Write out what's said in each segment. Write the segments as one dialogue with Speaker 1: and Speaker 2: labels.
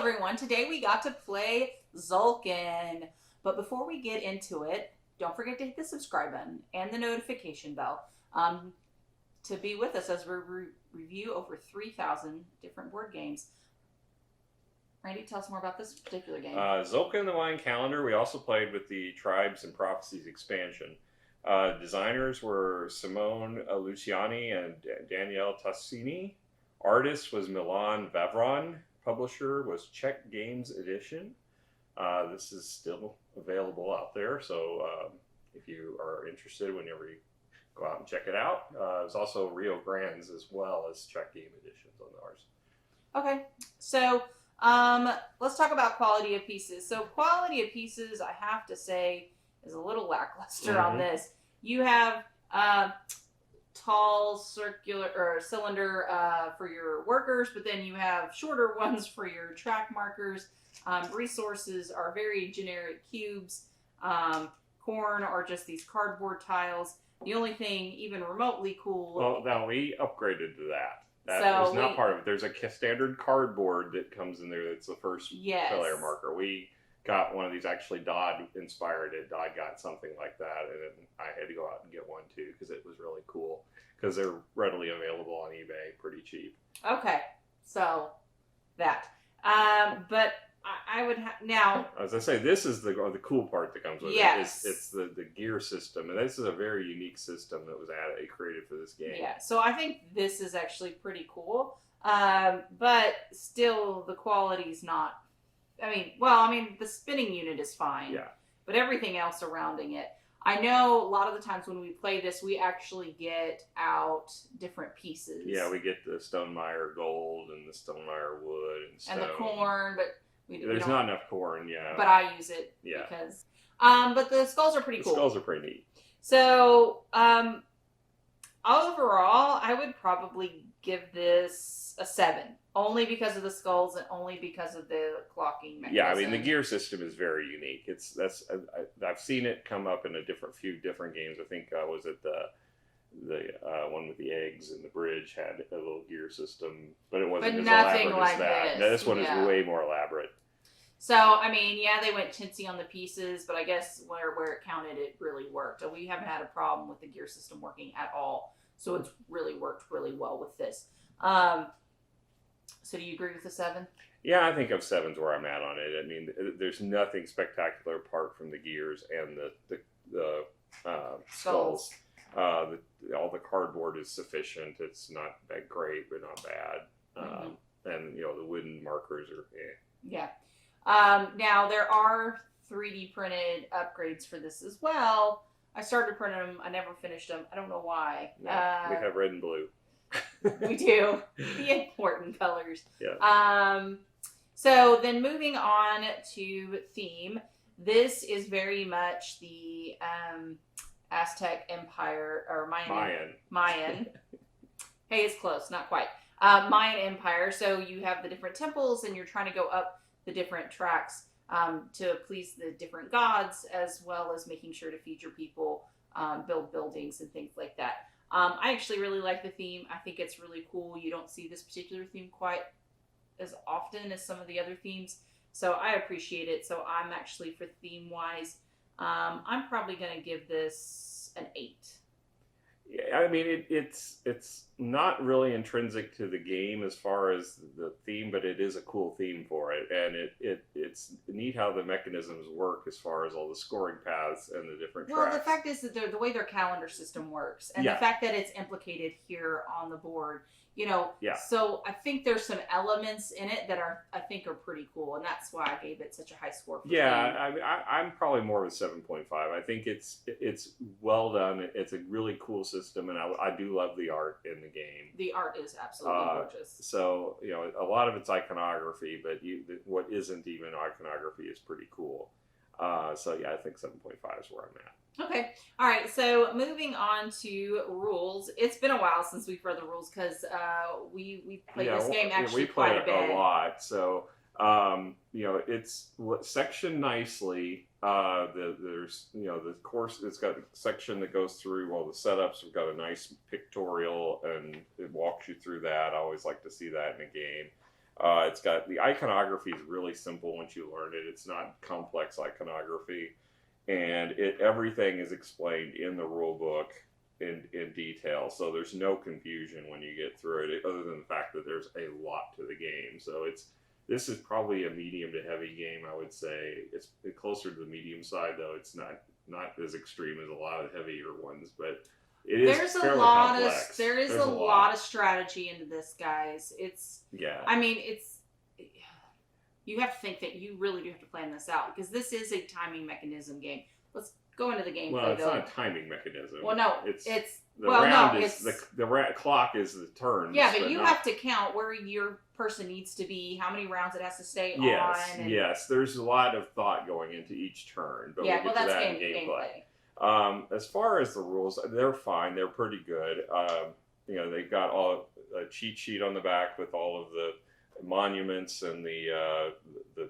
Speaker 1: everyone. Today we got to play Tzolk'in. But before we get into it, don't forget to hit the subscribe button and the notification bell to be with us as we review over 3,000 different board games. Randy, tell us more about this particular game.
Speaker 2: Tzolk'in the Mayan Calendar. We also played with the Tribes and Prophecies expansion. Designers were Simone Luciani and Danielle Tassini. Artist was Milan Vavron. Publisher was Czech Games Edition. This is still available out there, so if you are interested, whenever you go out and check it out. There's also Rio Grande's as well as Czech Game Editions on ours.
Speaker 1: Okay, so let's talk about quality of pieces. So quality of pieces, I have to say, is a little lackluster on this. You have tall circular or cylinder for your workers, but then you have shorter ones for your track markers. Resources are very generic cubes. Corn are just these cardboard tiles. The only thing even remotely cool...
Speaker 2: Well, now we upgraded to that. That was not part of it. There's a standard cardboard that comes in there that's the first player marker. We got one of these, actually Dodd inspired it. Dodd got something like that, and I had to go out and get one too because it was really cool because they're readily available on eBay pretty cheap.
Speaker 1: Okay, so that. But I would now.
Speaker 2: As I say, this is the cool part that comes with it. It's the gear system, and this is a very unique system that was created for this game.
Speaker 1: Yeah, so I think this is actually pretty cool, but still the quality's not. I mean, the spinning unit is fine.
Speaker 2: Yeah. But
Speaker 1: everything else surrounding it. I know a lot of the times when we play this, we actually get out different pieces.
Speaker 2: Yeah, we get the Stonemaier gold and the Stonemaier wood and stone.
Speaker 1: And the corn, but
Speaker 2: there's not enough corn, yeah.
Speaker 1: But I use it because... but the skulls are pretty cool.
Speaker 2: The skulls are pretty neat.
Speaker 1: So, overall, I would probably give this a 7. Only because of the skulls and only because of the clocking mechanism.
Speaker 2: Yeah, I mean, the gear system is very unique. I've seen it come up in a few different games. I think was it the one with the eggs and the bridge had a little gear system, but it wasn't as elaborate as that. No, this one is way more elaborate.
Speaker 1: So, I mean, yeah, they went chintzy on the pieces, but I guess where it counted, it really worked. So we haven't had a problem with the gear system working at all. So it's really worked really well with this. So do you agree with the 7?
Speaker 2: Yeah, I think of 7's where I'm at on it. I mean, there's nothing spectacular apart from the gears and the skulls. All the cardboard is sufficient. It's not that great, but not bad. And the wooden markers are
Speaker 1: Yeah. Now there are 3D printed upgrades for this as well. I started printing them. I never finished them. I don't know why.
Speaker 2: No, we have red and blue.
Speaker 1: We do. The important colors.
Speaker 2: Yeah.
Speaker 1: So then moving on to theme. This is very much the Aztec Empire or Mayan. Hey, it's close, not quite. Mayan Empire. So you have the different temples and you're trying to go up the different tracks to please the different gods, as well as making sure to feed your people, build buildings and things like that. I actually really like the theme. I think it's really cool. You don't see this particular theme quite as often as some of the other themes. So I appreciate it. So I'm actually, for theme-wise, I'm probably going to give this an 8.
Speaker 2: Yeah, I mean, it's not really intrinsic to the game as far as the theme, but it is a cool theme for it. And it's neat how the mechanisms work as far as all the scoring paths and the different tracks.
Speaker 1: Well, the fact is that the way their calendar system works, and the fact that it's implicated here on the board, so I think there's some elements in it that I think are pretty cool, and that's why I gave it such a high score for
Speaker 2: I'm probably more of a 7.5. I think it's well done. It's a really cool system, and I do love the art in the game.
Speaker 1: The art is absolutely gorgeous.
Speaker 2: So, a lot of it's iconography, but what isn't even iconography is pretty cool. So yeah, I think 7.5 is where I'm at.
Speaker 1: Okay. All right. So moving on to rules. It's been a while since we've read the rules because we played this game actually quite a bit.
Speaker 2: We play a lot. So it's sectioned nicely. There's the course. It's got a section that goes through all the setups. We've got a nice pictorial and it walks you through that. I always like to see that in a game. It's got the iconography is really simple once you learn it. It's not complex iconography, and everything is explained in the rule book in detail. So there's no confusion when you get through it, other than the fact that there's a lot to the game. So this is probably a medium to heavy game, I would say. It's closer to the medium side, though. It's not as extreme as a lot of heavier ones, but it is fairly complex.
Speaker 1: There is a lot of strategy into this, guys. I mean, you have to think that you really do have to plan this out, because this is a timing mechanism game. Let's go into the gameplay.
Speaker 2: Well, it's not a timing mechanism.
Speaker 1: Well, no,
Speaker 2: the clock is the turns.
Speaker 1: Yeah, but you have to count where your person needs to be, how many rounds it has to stay on.
Speaker 2: Yes, there's a lot of thought going into each turn. But we'll get to that in gameplay. As far as the rules, they're fine. They're pretty good. They've got a cheat sheet on the back with all of the monuments and the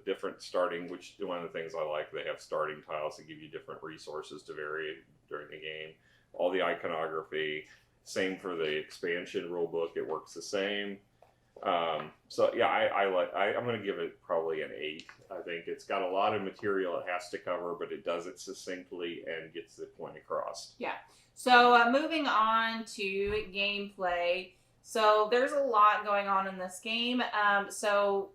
Speaker 2: different starting, which one of the things I like, they have starting tiles that give you different resources to vary during the game. All the iconography, same for the expansion rule book, it works the same. I'm going to give it probably an 8. I think it's got a lot of material it has to cover, but it does it succinctly and gets the point across.
Speaker 1: Yeah. So moving on to gameplay. So there's a lot going on in this game. So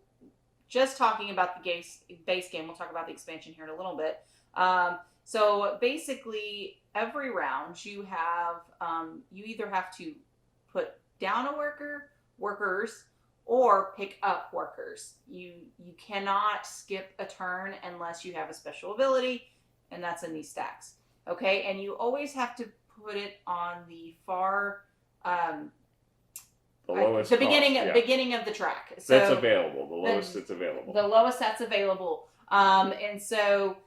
Speaker 1: just talking about the base game, we'll talk about the expansion here in a little bit. So basically, every round you have, you either have to put down a workers, or pick up workers. You cannot skip a turn unless you have a special ability, and that's in these stacks. Okay, and you always have to put it on the far, beginning of the track. So
Speaker 2: that's available. The lowest that's available.
Speaker 1: The lowest that's available. And so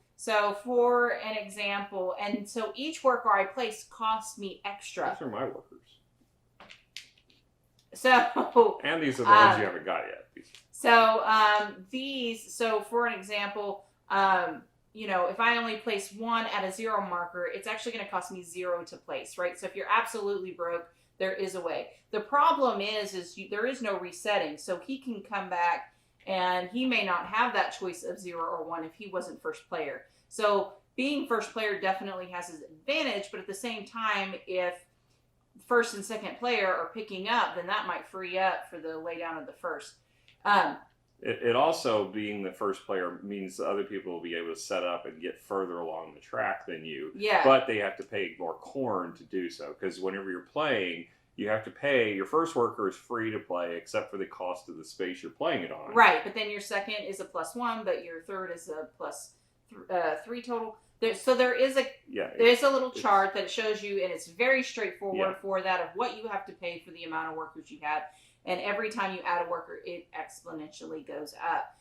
Speaker 1: for an example, and so each worker I place costs me extra.
Speaker 2: These are my workers.
Speaker 1: So
Speaker 2: and these are the ones you haven't got yet.
Speaker 1: So for an example, if I only place one at a 0 marker, it's actually going to cost me 0 to place, right? So if you're absolutely broke, there is a way. The problem is there is no resetting, so he can come back and he may not have that choice of 0 or 1 if he wasn't first player. So being first player definitely has its advantage, but at the same time, if first and second player are picking up, then that might free up for the laydown of the first.
Speaker 2: It also, being the first player, means that other people will be able to set up and get further along the track than you.
Speaker 1: Yeah.
Speaker 2: But they have to pay more corn to do so, because whenever you're playing, you have to pay. Your first worker is free to play, except for the cost of the space you're playing it on.
Speaker 1: Right, but then your second is a +1, but your third is a +3 total. There is a little chart that shows you, and it's very straightforward for that, of what you have to pay for the amount of workers you have. And every time you add a worker, it exponentially goes up.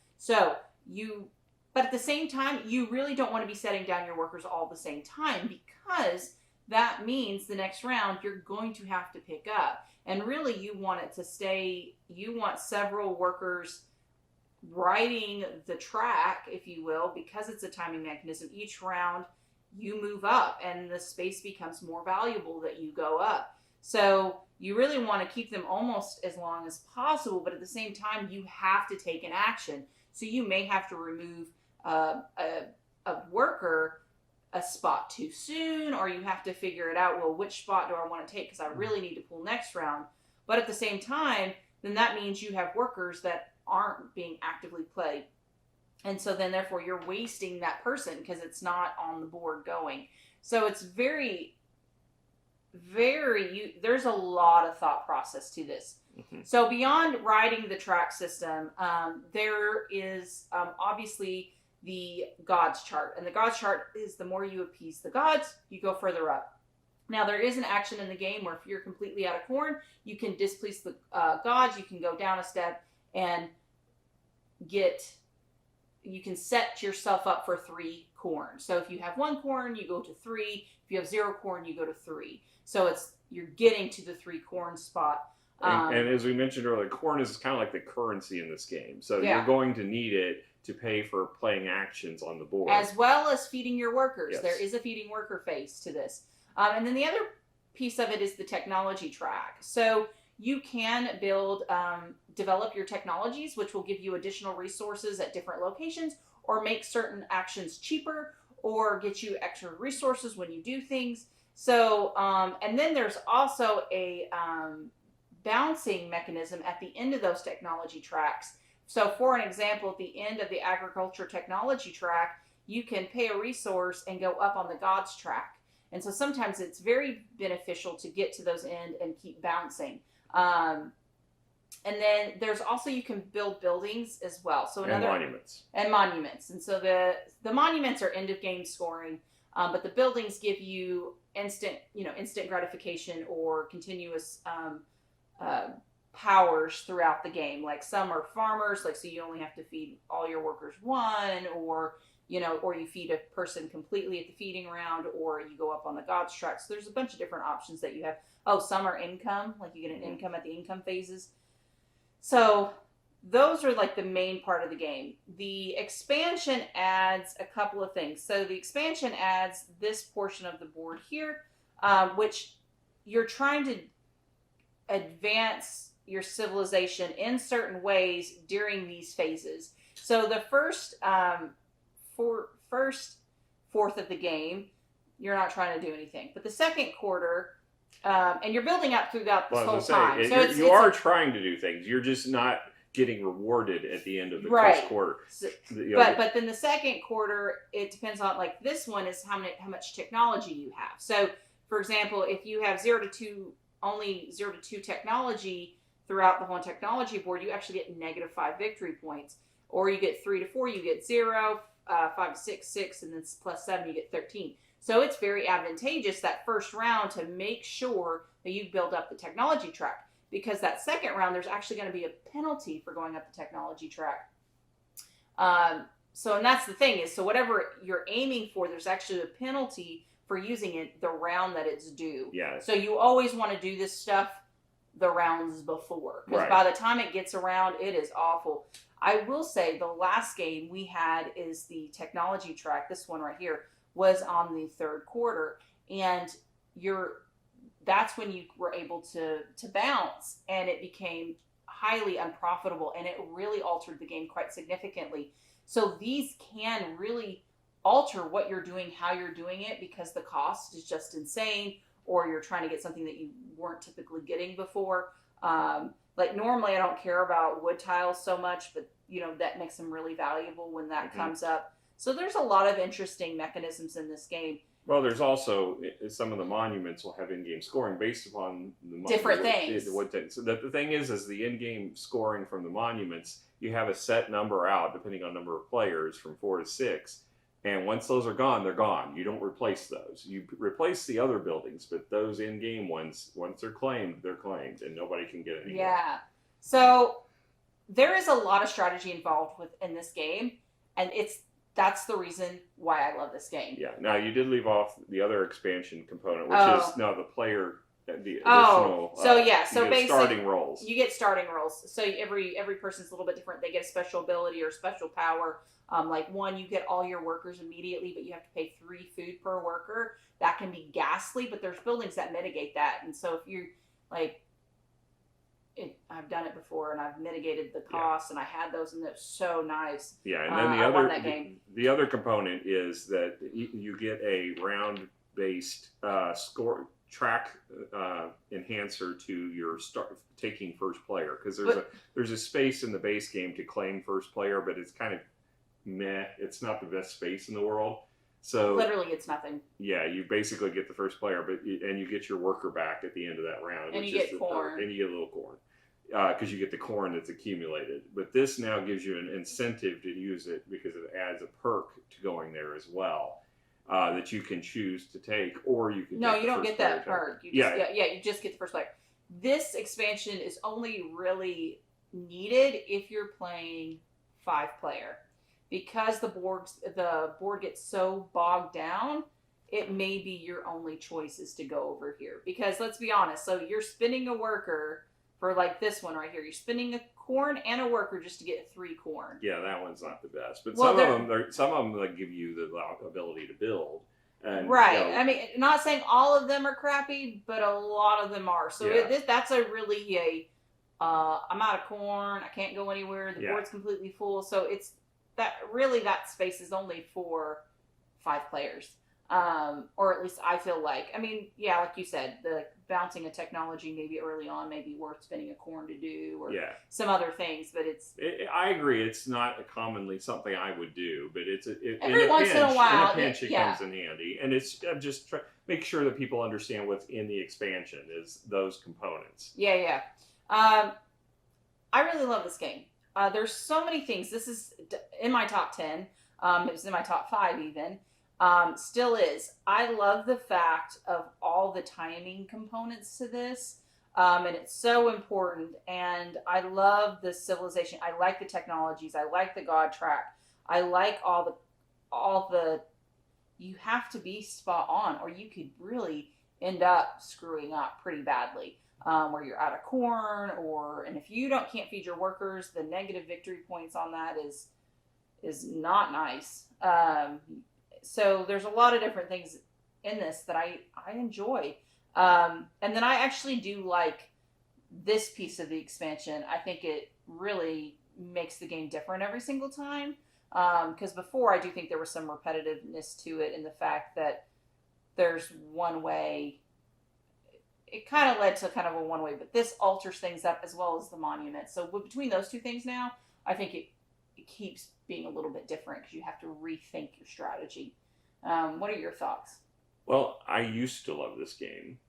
Speaker 1: But at the same time, you really don't want to be setting down your workers all at the same time, because that means the next round you're going to have to pick up. And really, you want it to stay, you want several workers riding the track, if you will, because it's a timing mechanism. Each round you move up and the space becomes more valuable that you go up. So you really want to keep them almost as long as possible, but at the same time you have to take an action. So you may have to remove a worker a spot too soon, or you have to figure it out, well, which spot do I want to take because I really need to pull next round. But at the same time, then that means you have workers that aren't being actively played. And so then therefore you're wasting that person because it's not on the board going. So it's very, there's a lot of thought process to this. Mm-hmm. So beyond riding the track system, there is obviously the gods chart. And the gods chart is the more you appease the gods, you go further up. Now, there is an action in the game where if you're completely out of corn, you can displease the gods. You can go down a step and you can set yourself up for 3 corn. So if you have 1 corn, you go to 3. If you have 0 corn, you go to 3. So you're getting to the 3 corn spot.
Speaker 2: And as we mentioned earlier, corn is kind of like the currency in this game. So you're going to need it to pay for playing actions on the board.
Speaker 1: As well as feeding your workers.
Speaker 2: Yes.
Speaker 1: There is a feeding worker phase to this. And then the other piece of it is the technology track. So you can build, develop your technologies, which will give you additional resources at different locations, or make certain actions cheaper, or get you extra resources when you do things. So, and then there's also a bouncing mechanism at the end of those technology tracks. So, for an example, at the end of the agriculture technology track, you can pay a resource and go up on the gods track. And so sometimes it's very beneficial to get to those end and keep bouncing. And then there's also, you can build buildings as well. So
Speaker 2: and monuments.
Speaker 1: And monuments. And so the monuments are end of game scoring, but the buildings give you instant gratification or continuous powers throughout the game. Like some are farmers, like so you only have to feed all your workers one, or you feed a person completely at the feeding round, or you go up on the gods track. So there's a bunch of different options that you have. Oh, some are income, like you get an income at the income phases. So those are like the main part of the game. The expansion adds a couple of things. So the expansion adds this portion of the board here, which you're trying to advance your civilization in certain ways during these phases. So the first fourth of the game, you're not trying to do anything. But the second quarter, and you're building up throughout this whole time.
Speaker 2: You are trying to do things. You're just not getting rewarded at the end of the first quarter.
Speaker 1: So, but then the second quarter, it depends on, like this one is how much technology you have. So, for example, if you have only 0 to 2 technology throughout the whole technology board, you actually get -5 victory points. Or you get 3 to 4, you get 0. 5 to 6, 6, and then +7, you get 13. So it's very advantageous that first round to make sure that you build up the technology track, because that second round there's actually going to be a penalty for going up the technology track. And that's the thing is, so whatever you're aiming for, there's actually a penalty for using it the round that it's due.
Speaker 2: Yeah.
Speaker 1: So you always want to do this stuff the rounds before, because by the time it gets around, it is awful. I will say the last game we had is the technology track. This one right here was on the third quarter, and that's when you were able to bounce, and it became highly unprofitable, and it really altered the game quite significantly. So these can really alter what you're doing, how you're doing it, because the cost is just insane, or you're trying to get something that you weren't typically getting before. Like normally I don't care about wood tiles so much, but that makes them really valuable when that comes up. So there's a lot of interesting mechanisms in this game.
Speaker 2: Well, there's also some of the monuments will have in-game scoring based upon the
Speaker 1: different things.
Speaker 2: So the thing is the in-game scoring from the monuments, you have a set number out depending on number of players from 4 to 6. And once those are gone, they're gone. You don't replace those. You replace the other buildings, but those in-game ones, once they're claimed, and nobody can get any more.
Speaker 1: Yeah. So there is a lot of strategy involved in this game, and that's the reason why I love this game.
Speaker 2: Yeah. Now, you did leave off the other expansion component, which is the player, the additional.
Speaker 1: So basically,
Speaker 2: starting rolls.
Speaker 1: You get starting rolls. So every person's a little bit different. They get a special ability or special power. Like one, you get all your workers immediately, but you have to pay 3 food per worker. That can be ghastly, but there's buildings that mitigate that. And so if you I've done it before, and I've mitigated the costs, and I had those, and they're so nice.
Speaker 2: Yeah, and then the other component is that you get a round-based score track enhancer to your taking first player, because there's a space in the base game to claim first player, but it's kind of meh. It's not the best space in the world. So
Speaker 1: literally, it's nothing.
Speaker 2: Yeah, you basically get the first player, and you get your worker back at the end of that round,
Speaker 1: and you get corn,
Speaker 2: and you get a little corn, because you get the corn that's accumulated. But this now gives you an incentive to use it, because it adds a perk to going there as well, that you can choose to take, or you can.
Speaker 1: No, you don't get that perk. You just get the first player. This expansion is only really needed if you're playing 5-player. Because the board gets so bogged down, it may be your only choice is to go over here. Because let's be honest, so you're spending a worker for like this one right here. You're spending a corn and a worker just to get 3 corn.
Speaker 2: Yeah, that one's not the best. But some of them give you the ability to build. And,
Speaker 1: right. I mean, not saying all of them are crappy, but a lot of them are. So that's a really I'm out of corn. I can't go anywhere. The board's completely full. So it's that space is only for 5 players. Or at least I feel like. I mean, yeah, like you said, the bouncing a technology maybe early on may be worth spending a corn to do, or some other things. But
Speaker 2: I agree. It's not commonly something I would do, but
Speaker 1: every once in a while,
Speaker 2: in a pinch, it comes in handy. And it's just make sure that people understand what's in the expansion is those components.
Speaker 1: Yeah. I really love this game. There's so many things. This is in my top 10. It was in my top 5 even. Still is. I love the fact of all the timing components to this. And it's so important. And I love the civilization. I like the technologies. I like the God track. I like all the you have to be spot on, or you could really end up screwing up pretty badly. Where you're out of corn, and if you can't feed your workers, the negative victory points on that is not nice. So there's a lot of different things in this that I enjoy. And then I actually do like this piece of the expansion. I think it really makes the game different every single time. Because before, I do think there was some repetitiveness to it in the fact that there's one way. It kind of led to kind of a one way, but this alters things up as well as the monument. So between those two things now, I think it keeps being a little bit different because you have to rethink your strategy. What are your thoughts?
Speaker 2: Well, I used to love this game.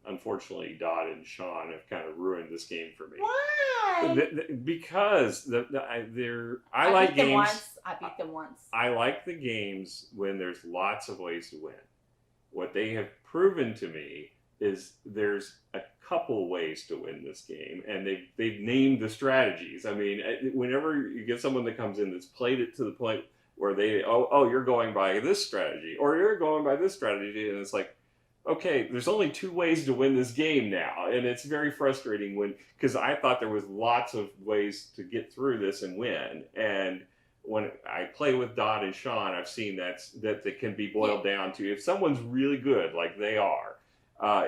Speaker 2: Unfortunately, Dodd and Sean have kind of ruined this game for me.
Speaker 1: Why?
Speaker 2: Because I like games.
Speaker 1: I beat them once.
Speaker 2: I like the games when there's lots of ways to win. What they have proven to me is there's a couple ways to win this game, and they've named the strategies. I mean, whenever you get someone that comes in that's played it to the point where you're going by this strategy, or you're going by this strategy, and it's like, okay, there's only 2 ways to win this game now, and it's very frustrating because I thought there was lots of ways to get through this and win, and when I play with Dodd and Sean, I've seen that it can be boiled down to, if someone's really good, like they are,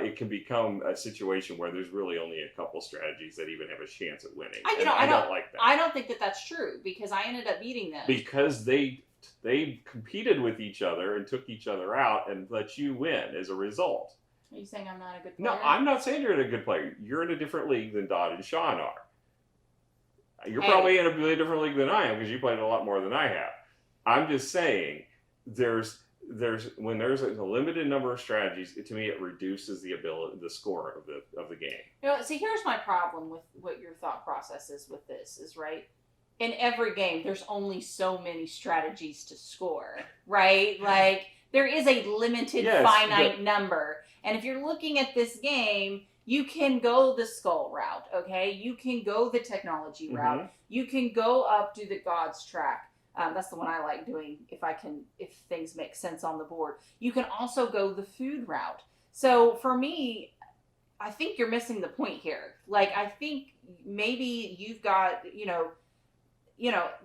Speaker 2: it can become a situation where there's really only a couple strategies that even have a chance at winning. I don't like that.
Speaker 1: I don't think that that's true, because I ended up beating them.
Speaker 2: Because they competed with each other and took each other out and let you win as a result.
Speaker 1: Are you saying I'm not a good player?
Speaker 2: No, I'm not saying you're a good player. You're in a different league than Dodd and Sean are. You're probably in a really different league than I am because you played a lot more than I have. I'm just saying when there's a limited number of strategies, to me it reduces the score of the game.
Speaker 1: See, here's my problem with what your thought process is with this is, right? In every game, there's only so many strategies to score, right? Like, there is a limited, finite number. And if you're looking at this game, you can go the skull route, okay? You can go the technology route. You can go up to the gods track. That's the one I like doing if things make sense on the board. You can also go the food route. So for me, I think you're missing the point here. Like, I think maybe you've got,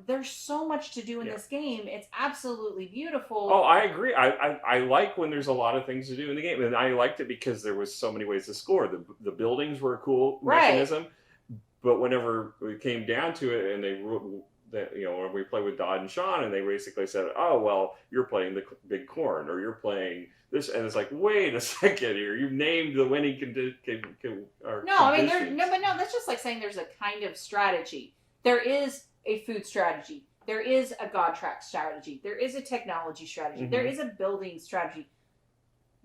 Speaker 1: there's so much to do in this game. It's absolutely beautiful.
Speaker 2: Oh, I agree. I like when there's a lot of things to do in the game. And I liked it because there was so many ways to score. The buildings were a cool mechanism. But whenever it came down to it and when we played with Dodd and Sean, and they basically said, "Oh, well, you're playing the big corn, or you're playing this," and it's like, wait a second here, you named the winning conditions.
Speaker 1: That's just like saying there's a kind of strategy. There is a food strategy. There is a god track strategy. There is a technology strategy. There is a building strategy.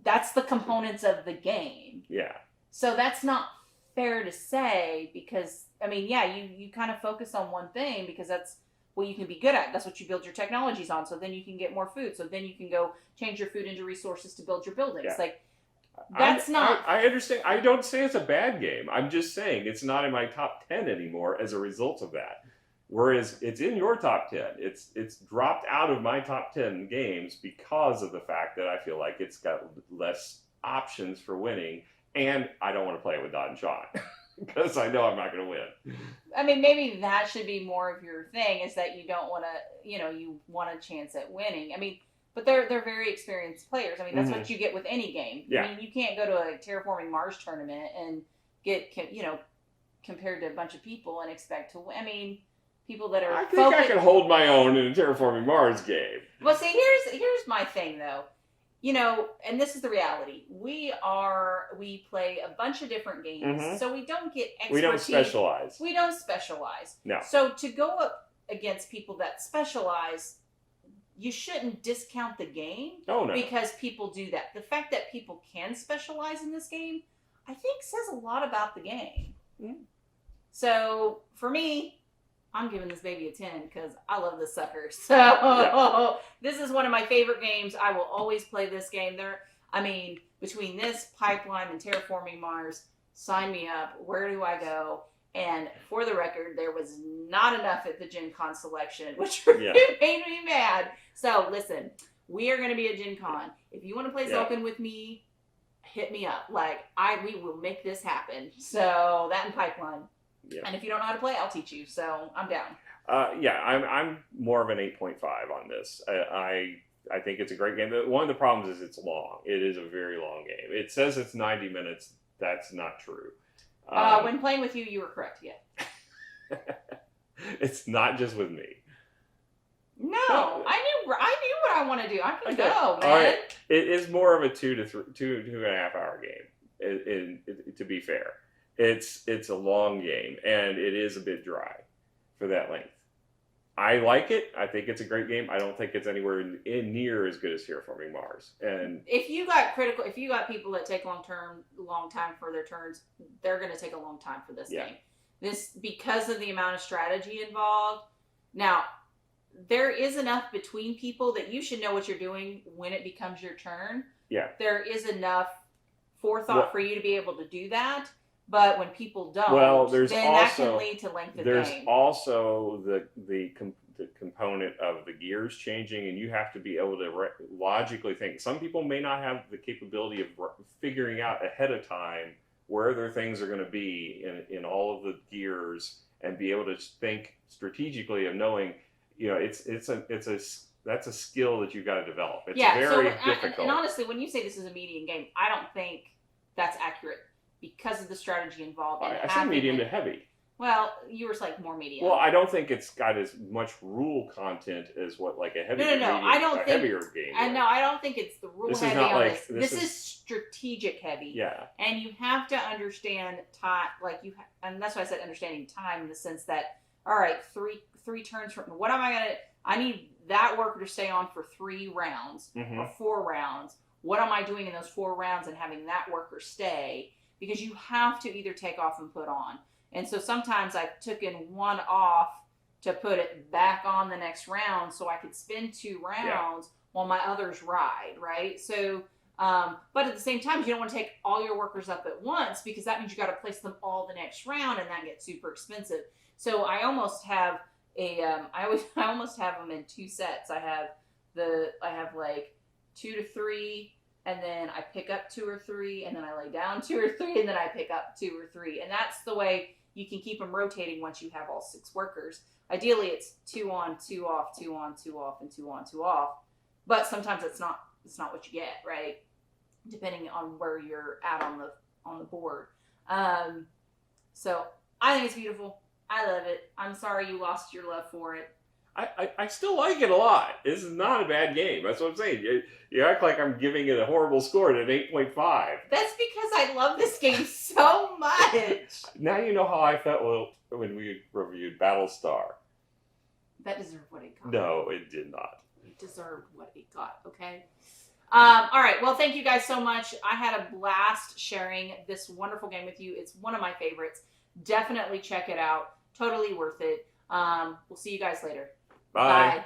Speaker 1: That's the components of the game.
Speaker 2: Yeah.
Speaker 1: So that's not fair to say, because you kind of focus on one thing because that's what you can be good at. That's what you build your technologies on. So then you can get more food. So then you can go change your food into resources to build your buildings.
Speaker 2: Yeah.
Speaker 1: Like, that's
Speaker 2: I understand. I don't say it's a bad game. I'm just saying it's not in my top 10 anymore as a result of that. Whereas it's in your top 10. It's dropped out of my top 10 games because of the fact that I feel like it's got less options for winning, and I don't want to play it with Dodd and Sean because I know I'm not going to win.
Speaker 1: I mean, maybe that should be more of your thing, is that you don't want to, you want a chance at winning. I mean, but they're very experienced players. I mean, that's what you get with any game.
Speaker 2: Yeah.
Speaker 1: I mean, you can't go to a Terraforming Mars tournament and get, compared to a bunch of people and expect to win. I mean, people that are
Speaker 2: I think I can hold my own in a Terraforming Mars game.
Speaker 1: Well, see, here's my thing, though. And this is the reality. We play a bunch of different games, so we don't get expertise.
Speaker 2: We don't specialize.
Speaker 1: We don't specialize.
Speaker 2: No.
Speaker 1: So to go up against people that specialize, you shouldn't discount the game.
Speaker 2: Oh, no.
Speaker 1: Because people do that. The fact that people can specialize in this game, I think, says a lot about the game.
Speaker 2: Mm-hmm.
Speaker 1: So for me, I'm giving this baby a 10 because I love this sucker. So This is one of my favorite games. I will always play this game. Between this, Pipeline, and Terraforming Mars, sign me up. Where do I go? And for the record, there was not enough at the Gen Con selection, which really made me mad. So listen, we are going to be at Gen Con. If you want to play Tzolk'in with me, hit me up. We will make this happen. So that and Pipeline. Yeah. And if you don't know how to play, I'll teach you. So I'm down.
Speaker 2: I'm more of an 8.5 on this. I think it's a great game. One of the problems is it's long. It is a very long game. It says it's 90 minutes. That's not true.
Speaker 1: When playing with you, you were correct. Yeah.
Speaker 2: It's not just with me.
Speaker 1: No, I knew what I want to do. I can go, man.
Speaker 2: All right. It is more of a 2 to 2.5 hour game. To be fair. It's a long game, and it is a bit dry for that length. I like it. I think it's a great game. I don't think it's anywhere near as good as Terraforming Mars. And
Speaker 1: if you got people that take long time for their turns, they're going to take a long time for this game. This, because of the amount of strategy involved. Now, there is enough between people that you should know what you're doing when it becomes your turn. Yeah. There is enough forethought for you to be able to do that. But when people don't, that can lead to length of game.
Speaker 2: There's also the component of the gears changing, and you have to be able to logically think. Some people may not have the capability of figuring out ahead of time where their things are going to be in all of the gears, and be able to think strategically of knowing, that's a skill that you've got to develop. It's very difficult.
Speaker 1: And honestly, when you say this is a medium game, I don't think that's accurate. Because of the strategy involved.
Speaker 2: I say medium to heavy.
Speaker 1: Well, you were more medium.
Speaker 2: Well, I don't think it's got as much rule content as what a heavy heavier game.
Speaker 1: I don't think it's the rule heavy on this. This is strategic heavy. Yeah. And you have to understand time, and that's why I said understanding time in the sense that, all right, three turns from, what am I need that worker to stay on for 3 rounds or 4 rounds. What am I doing in those 4 rounds and having that worker stay? Because you have to either take off and put on. And so sometimes I've taken one off to put it back on the next round so I could spin 2 rounds while my others ride, right? So, but at the same time, you don't want to take all your workers up at once because that means you got to place them all the next round, and that gets super expensive. So I almost have I almost have them in 2 sets. I have 2 to 3. And then I pick up 2 or 3, and then I lay down 2 or 3, and then I pick up 2 or 3. And that's the way you can keep them rotating once you have all 6 workers. Ideally, it's 2 on, 2 off, 2 on, 2 off, and 2 on, 2 off. But sometimes it's not what you get, right? Depending on where you're at on the board. So I think it's beautiful. I love it. I'm sorry you lost your love for it.
Speaker 2: I still like it a lot. This is not a bad game. That's what I'm saying. You act like I'm giving it a horrible score at an 8.5.
Speaker 1: That's because I love this game so much.
Speaker 2: Now you know how I felt when we reviewed Battlestar.
Speaker 1: That deserved what it got.
Speaker 2: No, it did not.
Speaker 1: It deserved what it got, okay? All right. Well, thank you guys so much. I had a blast sharing this wonderful game with you. It's one of my favorites. Definitely check it out. Totally worth it. We'll see you guys later.
Speaker 2: Bye.